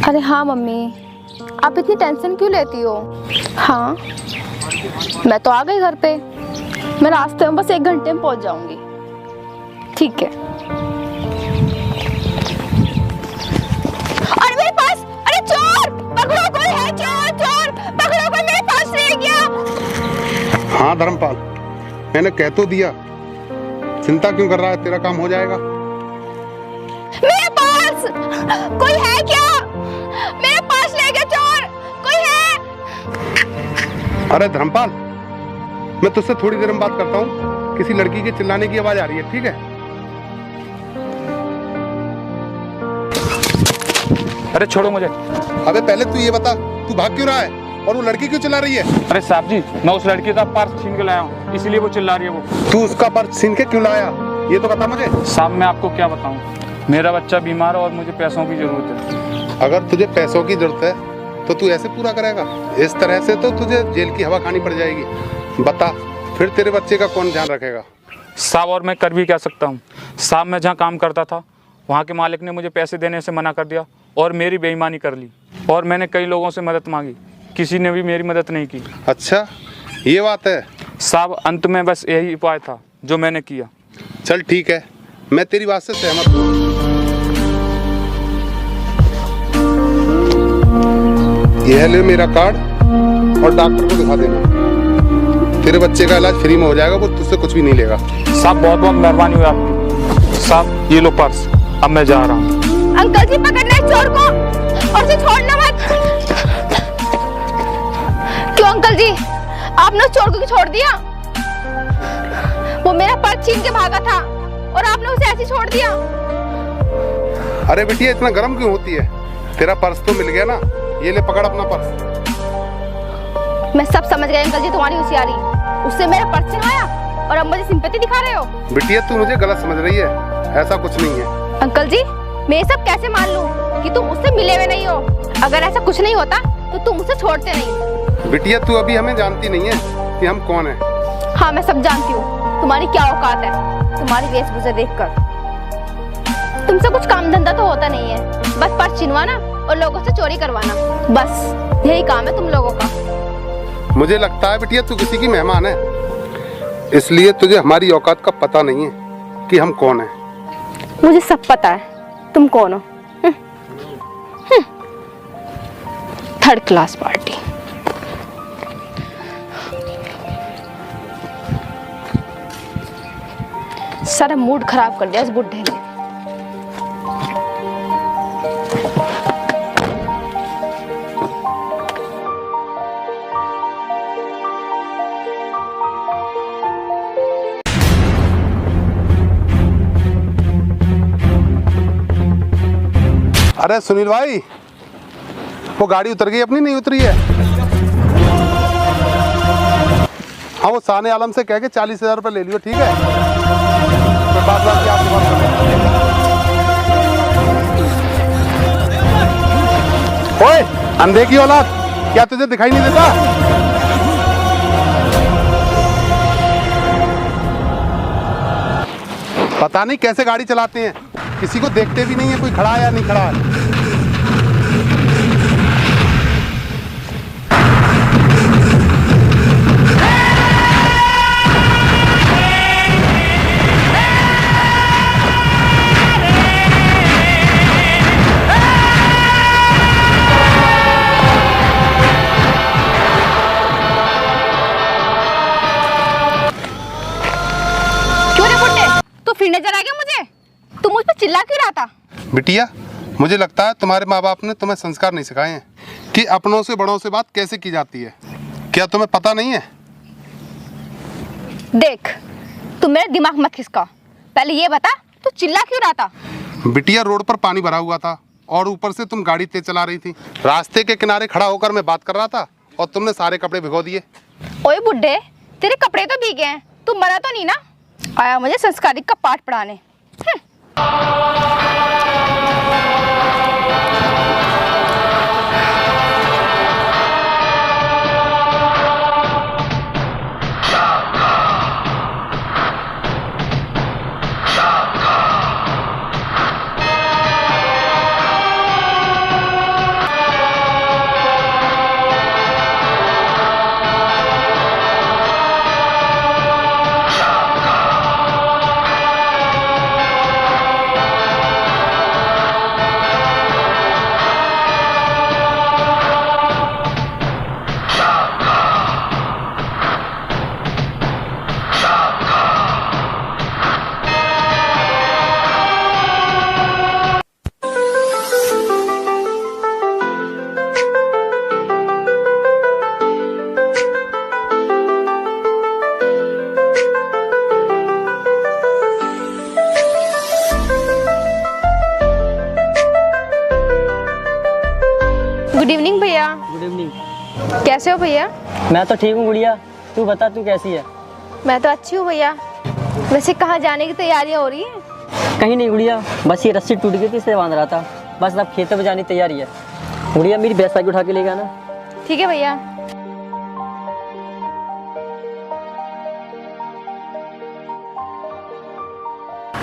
अरे हाँ मम्मी, आप इतनी टेंशन क्यों लेती हो? हाँ, मैं तो आ गई घर पे। मैं रास्ते में बस 1 घंटे में पहुंच जाऊंगी। ठीक है। अरे मेरे पास, अरे चोर पकड़ो, कोई है? चोर चोर पकड़ो, कोई मेरे पास ले गया। हाँ धर्मपाल, मैंने कह तो दिया, चिंता क्यों कर रहा है, तेरा काम हो जाएगा। मेरे पास कोई है क्या? मेरे पास ले गया चोर, कोई है? अरे धर्मपाल, मैं तुझसे थोड़ी देर में बात करता हूँ। किसी लड़की के चिल्लाने की आवाज आ रही है, ठीक है? अरे छोड़ो मुझे। अबे पहले तू ये बता, तू भाग क्यों रहा है और वो लड़की क्यों चिल्ला रही है? अरे साहब जी, मैं उस लड़की का पर्स छीन के लाया हूँ, इसीलिए वो चिल्ला रही है। वो तू उसका पर्स छीन के क्यों लाया, ये तो बता मुझे। साहब मैं आपको क्या बताऊँ, मेरा बच्चा बीमार है और मुझे पैसों की जरूरत है। अगर तुझे पैसों की जरूरत है तो तू ऐसे पूरा करेगा? इस तरह से तो तुझे जेल की हवा खानी पड़ जाएगी। बता, फिर तेरे बच्चे का कौन ध्यान रखेगा? साहब और मैं कर भी क्या सकता हूँ। साहब मैं जहाँ काम करता था वहाँ के मालिक ने मुझे पैसे देने से मना कर दिया और मेरी बेईमानी कर ली, और मैंने कई लोगों से मदद मांगी, किसी ने भी मेरी मदद नहीं की। अच्छा, ये बात है। साहब अंत में बस यही उपाय था जो मैंने किया। चल ठीक है, मैं तेरी बात से सहमत हूँ। यह ले मेरा कार्ड और डॉक्टर को दिखा देना। तेरे बच्चे का इलाज फ्री में हो जाएगा, वो तुझसे कुछ भी नहीं लेगा। साहब बहुत बहुत मेहरबानी हुई आपकी। साहब ये लो पर्स, अब मैं जा रहा हूँ। अंकल जी पकड़ना है चोर को और उसे छोड़ना मत। क्यों अंकल जी, आपने उस चोर को क्यों छोड़ दिया? वो मेरा पर्स छीन के भागा था और आपने उसे ऐसे छोड़ दिया। अरे बिटिया, इतना गर्म क्यों होती है? तेरा पर्स तो मिल गया ना, ये ले पकड़ अपना पर्स। मैं सब समझ गई अंकल जी, तुम्हारी होशियारी। उससे मेरा पर्स छिनवाया और अब मुझे सिंपैथी दिखा रहे हो। बिटिया तू मुझे गलत समझ रही है, ऐसा कुछ नहीं है। अंकल जी, मैं ये सब कैसे मान लूं कि तुम उससे मिले हुए नहीं हो? अगर ऐसा कुछ नहीं होता तो तुम उसे छोड़ते नहीं। बिटिया तू अभी हमें जानती नहीं है कि हम कौन हैं। हाँ मैं सब जानती हूँ, तुम्हारी क्या औकात है। तुम्हारी वेशभूषा देखकर तुमसे कुछ काम धंधा तो होता नहीं है, बस पर्स छिनवाना और लोगों से चोरी करवाना, बस यही काम है तुम लोगों का। मुझे लगता है बिटिया तू किसी की मेहमान है, इसलिए तुझे हमारी औकात का पता नहीं है कि हम कौन हैं। मुझे सब पता है तुम कौन हो। Third class party. सारा मूड खराब कर दिया इस बुड्ढे ने। अरे सुनील भाई, वो गाड़ी उतर गई अपनी, नहीं उतरी है? हाँ वो साने आलम से कह के 40,000 रुपये ले लियो, ठीक है? मैं बात की आपसे बात करूँ। ओए अंधे की औलाद, क्या तुझे दिखाई नहीं देता? पता नहीं कैसे गाड़ी चलाते हैं, किसी को देखते भी नहीं है कोई खड़ा है या नहीं खड़ा है। क्यों रे बुड्ढे, तू फिर नजर आ गया मुझे? तुम मुझ पर चिल्ला क्यों रहा था? बिटिया मुझे लगता है तुम्हारे माँ बाप ने तुम्हें संस्कार नहीं सिखाए हैं कि अपनों से बड़ों से बात कैसे की जाती है। क्या तुम्हें पता नहीं है? देख, तुम मेरा दिमाग मत खिसका। पहले ये बता, तू चिल्ला क्यों रहा था? बिटिया रोड पर पानी भरा हुआ था और ऊपर से तुम गाड़ी तेज चला रही थी। रास्ते के किनारे खड़ा होकर मैं बात कर रहा था और तुमने सारे कपड़े भिगो दिए। ओए बुड्ढे, तेरे कपड़े तो भीगे हैं, तू मरा तो नहीं ना? आया मुझे संस्कारिक का पाठ पढ़ाने। गुड इवनिंग भैया। Good evening. कैसे हो भैया? मैं तो ठीक हूँ गुड़िया, तू बता तू कैसी है? मैं तो अच्छी हूँ भैया। वैसे कहाँ जाने की तैयारियाँ हो रही हैं? कहीं नहीं गुड़िया, बस ये रस्सी टूट गई थी इससे बांध रहा था, बस अब खेतों में जाने की तैयारी है। गुड़िया मेरी भैंस आके उठा के ले गया ना। ठीक है भैया।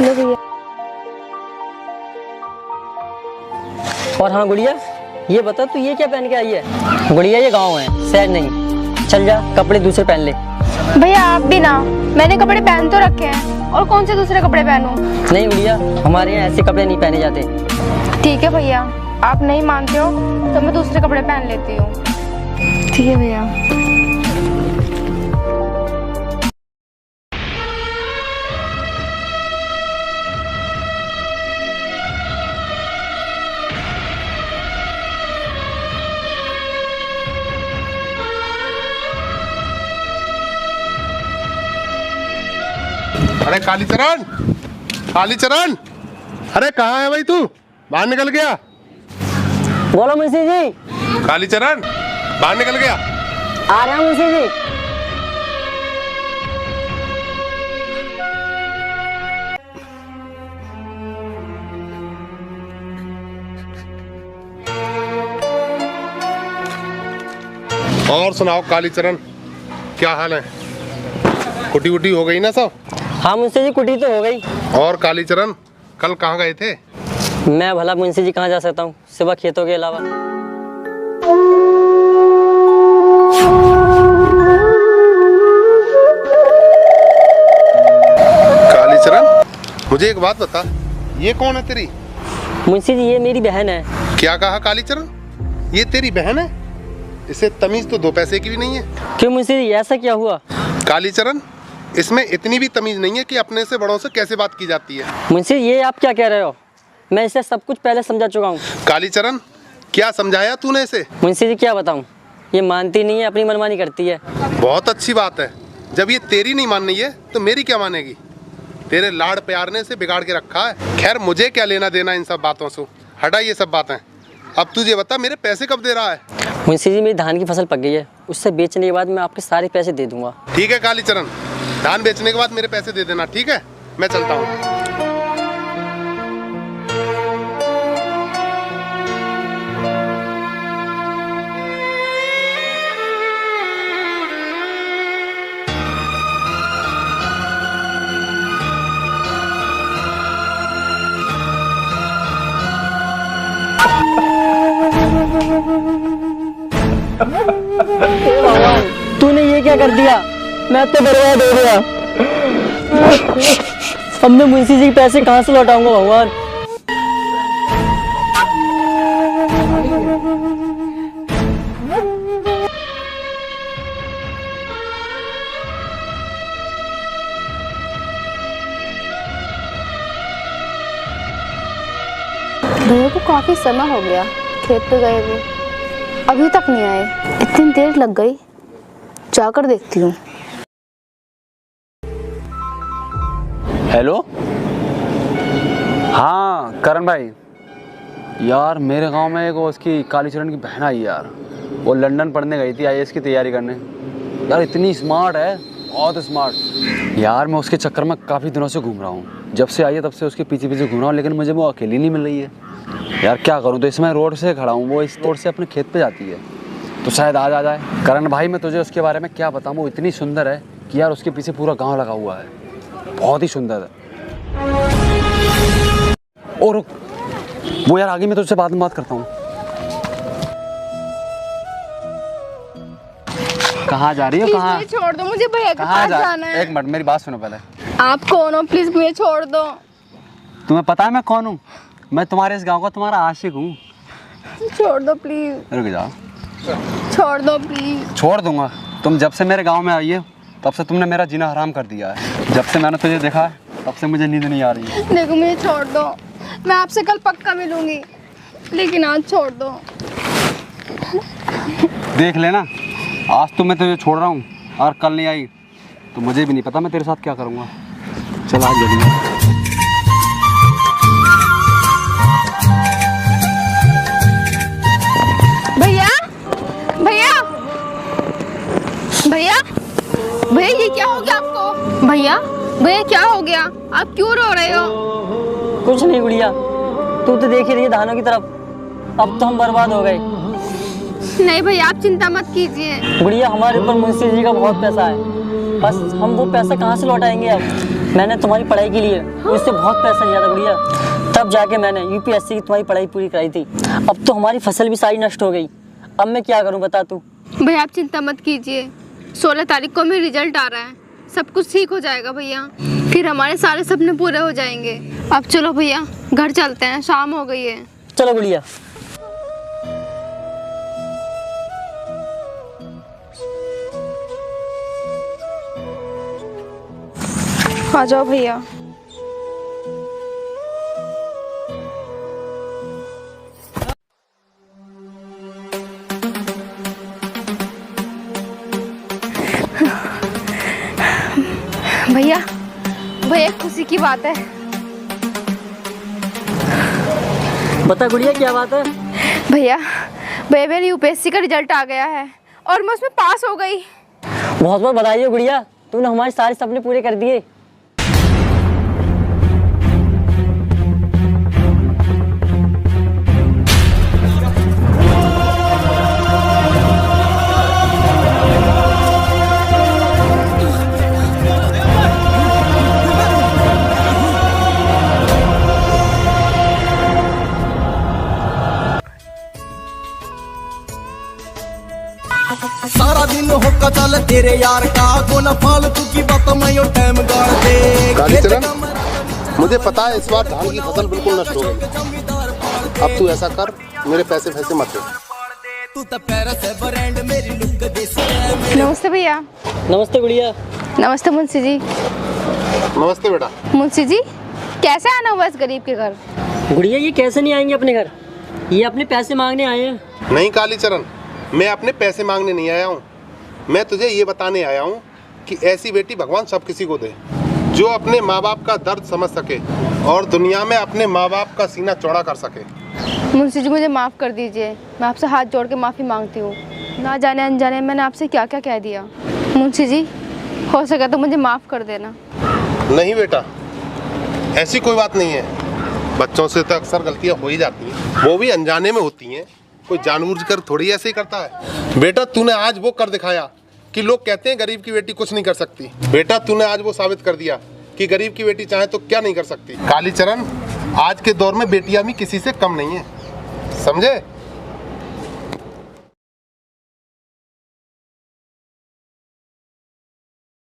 लो भैया। और हाँ गुड़िया, ये बता तू ये क्या पहन के आई है? गुड़िया ये गाँव है, शहर नहीं। चल जा कपड़े दूसरे पहन ले। भैया आप भी ना, मैंने कपड़े पहन तो रखे हैं, और कौन से दूसरे कपड़े पहनूं? नहीं गुड़िया, हमारे यहाँ ऐसे कपड़े नहीं पहने जाते। ठीक है भैया, आप नहीं मानते हो तो मैं दूसरे कपड़े पहन लेती हूँ। ठीक है भैया। अरे कालीचरण, कालीचरण, अरे कहाँ है भाई तू? बाहर निकल गया। बोलो मुंशी जी। कालीचरण बाहर निकल गया। आ रहा हूँ मुंशी जी। और सुनाओ कालीचरण, क्या हाल है? कुटी उटी हो गई ना सब? हाँ मुंशी जी, कुटी तो हो गई। और कालीचरण कल कहाँ गए थे? मैं भला मुंशी जी कहाँ जा सकता हूँ सिवा खेतों के अलावा? कालीचरण मुझे एक बात बता, ये कौन है तेरी? मुंशी जी ये मेरी बहन है। क्या कहा कालीचरण? ये तेरी बहन है? इसे तमीज तो 2 पैसे की भी नहीं है। क्यों मुंशी जी ऐसा क्या हुआ? कालीचरण इसमें इतनी भी तमीज नहीं है कि अपने से बड़ों से कैसे बात की जाती है। मुंशी ये आप क्या कह रहे हो? मैं इसे सब कुछ पहले समझा चुका हूँ। कालीचरण क्या समझाया तूने इसे? मुंशी जी क्या बताऊँ, ये मानती नहीं है, अपनी मनमानी करती है। बहुत अच्छी बात है, जब ये तेरी नहीं मान रही है तो मेरी क्या मानेगी? तेरे लाड़ प्यार ने इसे बिगाड़ के रखा है। खैर मुझे क्या लेना देना इन सब बातों से, हटा ये सब बातें। अब तुझे बता मेरे पैसे कब दे रहा है? मुंशी जी मेरी धान की फसल पक गई है, उससे बेचने के बाद मैं आपके सारे पैसे दे दूंगा। ठीक है कालीचरण, धान बेचने के बाद मेरे पैसे दे देना, ठीक है? मैं चलता हूँ। तूने ये क्या कर दिया? मैं तो बर्बाद हो गया। अब मैं मुंशी जी के पैसे कहाँ से लौटाऊंगा भगवान? भैया को काफी समय हो गया खेत पे गए हुए, अभी तक नहीं आए। इतनी देर लग गई, जाकर देखती हूँ। हेलो, हाँ करण भाई, यार मेरे गांव में एक उसकी कालीचरण की बहन आई यार। वो लंदन पढ़ने गई थी IAS की तैयारी करने। यार इतनी स्मार्ट है, बहुत स्मार्ट। यार मैं उसके चक्कर में काफ़ी दिनों से घूम रहा हूँ, जब से आई है तब से उसके पीछे पीछे घूम रहा हूँ, लेकिन मुझे वो अकेली नहीं मिल रही है। यार क्या करूँ, तो इसमें रोड से खड़ा हूँ, वो इस रोड से अपने खेत पे जाती है, तो शायद आज आ जाए। करण भाई मैं तुझे उसके बारे में क्या बताऊँ, वो इतनी सुंदर है कि यार उसके पीछे पूरा गाँव लगा हुआ है, बहुत ही सुंदर है। और वो यार आगे मैं तुझसे बाद में बात करता हूँ। कहाँ जा रही हो? कहाँ? मुझे छोड़ दो, मुझे भैया के कहाँ पास जा? जाना है। एक मिनट मेरी बात सुनो पहले। आप कौन हो? प्लीज मुझे छोड़ दो। तुम्हें पता है मैं कौन हूँ? मैं तुम्हारे इस गांव का तुम्हारा आशिक हूँ। छोड़ दो प्लीज। रुक जाओ। छोड़ दो प्लीज। छोड़ दूंगा। तुम जब से मेरे गांव में आई है तब से तुमने मेरा जीना हराम कर दिया है। जब से मैंने तुझे देखा है तब से मुझे नींद नहीं आ रही है। देखो मुझे छोड़ दो, मैं आपसे कल पक्का मिलूंगी, लेकिन आज छोड़ दो। देख लेना, आज तो मैं तुझे छोड़ रहा हूँ और कल नहीं आई तो मुझे भी नहीं पता मैं तेरे साथ क्या करूँगा। चल आज जल्दी। भैया भैया भैया क्या हो गया, आप क्यों रो रहे हो? कुछ नहीं गुड़िया, तू तो देख ही रही है धानों की तरफ। अब तो हम बर्बाद हो गए। नहीं भैया आप चिंता मत कीजिए। गुड़िया हमारे ऊपर मुंशी जी का बहुत पैसा है, बस हम वो पैसा कहाँ से लौटाएंगे। अब मैंने तुम्हारी पढ़ाई के लिए उससे बहुत पैसा लिया था गुड़िया, तब जाके मैंने यूपीएससी की तुम्हारी पढ़ाई पूरी कराई थी। अब तो हमारी फसल भी सारी नष्ट हो गई, अब मैं क्या करूँ बता तू। भैया आप चिंता मत कीजिए, 16 तारीख को मेरा रिजल्ट आ रहा है, सब कुछ ठीक हो जाएगा भैया, फिर हमारे सारे सपने पूरे हो जाएंगे। अब चलो भैया घर चलते हैं, शाम हो गई है। चलो गुड़िया। आ जाओ भैया। भैया भैया खुशी की बात है। बता गुड़िया क्या बात है। भैया भैया मेरी यूपीएससी का रिजल्ट आ गया है और मैं उसमें पास हो गई। बहुत बहुत बधाई हो गुड़िया, तूने हमारे सारे सपने पूरे कर दिए। सारा दिन होका चल तेरे यार का कोना फालतू की बात में यो टाइम गाड़ दे। कालीचरण, मुझे पता है इस बार धान की फसल बिल्कुल नष्ट हो गई। अब तू ऐसा कर, मेरे पैसे मत दे। तू तो पैर से ब्रांड मेरी लुक देसी है। नमस्ते भैया। नमस्ते गुड़िया। नमस्ते मुंशी जी। नमस्ते बेटा। मुंशी जी कैसे आना हुआ इस गरीब के घर? गुड़िया ये कैसे नहीं आएंगे अपने घर, ये अपने पैसे मांगने आए हैं। नहीं कालीचरण, मैं अपने पैसे मांगने नहीं आया हूँ, मैं तुझे ये बताने आया हूँ कि ऐसी बेटी भगवान सब किसी को दे जो अपने माँ बाप का दर्द समझ सके और दुनिया में अपने माँ बाप का सीना चौड़ा कर सके। मुंशी जी मुझे माफ़ कर दीजिए, मैं आपसे हाथ जोड़ के माफ़ी मांगती हूँ। ना जाने अनजाने मैंने आपसे क्या क्या कह दिया। मुंशी जी हो सके तो मुझे माफ़ कर देना। नहीं बेटा, ऐसी कोई बात नहीं है, बच्चों से तो अक्सर गलतियाँ हो ही जाती हैं, वो भी अनजाने में होती हैं, कोई जानबूझकर थोड़ी ऐसे ही करता है। बेटा तूने आज वो कर दिखाया कि लोग कहते हैं गरीब की बेटी कुछ नहीं कर सकती। बेटा तूने आज वो साबित कर दिया कि गरीब की बेटी चाहे तो क्या नहीं कर सकती। कालीचरण, आज के दौर में बेटियां भी किसी से कम नहीं है, समझे?